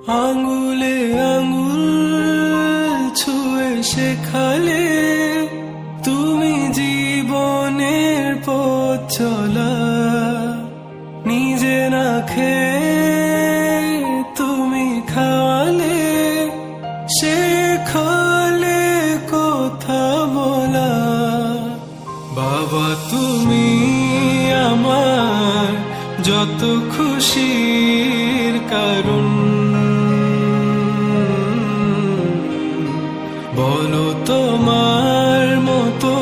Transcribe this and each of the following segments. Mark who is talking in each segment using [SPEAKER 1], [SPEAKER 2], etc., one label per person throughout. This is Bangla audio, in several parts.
[SPEAKER 1] আঙুলে আঙুল ছুঁয়ে শেখালে তুমি জীবনের পথ চলা। নিজে না খেয়ে তুমি খাওয়ালে, শেখালে কথা বলা। বাবা তুমি আমার যত খুশির কারণ, বলো তোমার মতো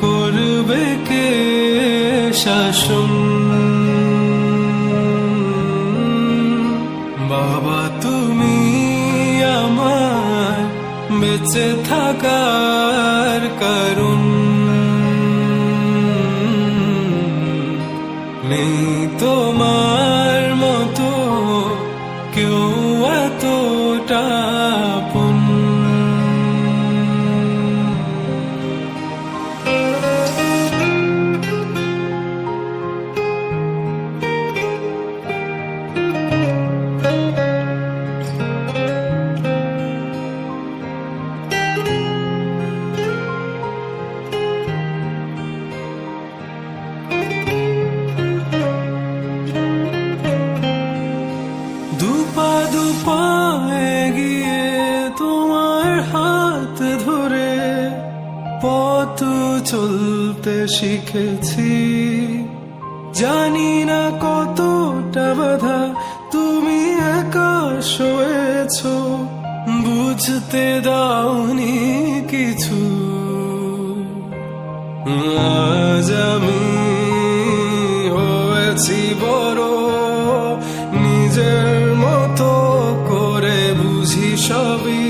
[SPEAKER 1] করবে কে শাসন। বাবা তুমি আমার বেঁচে থাকার কারণ, নেই তোমার মতো কেউ এতটা আপন। দুপা দুপা এগিয়ে তোমার হাত ধরে পথ চলতে শিখেছি। জানি না কতটা বাধা তুমি একা সয়েছো, বুঝতে দাওনি কিছু। আজ আমি হয়েছি বড়, নিজের মতো করে বুঝি সবই।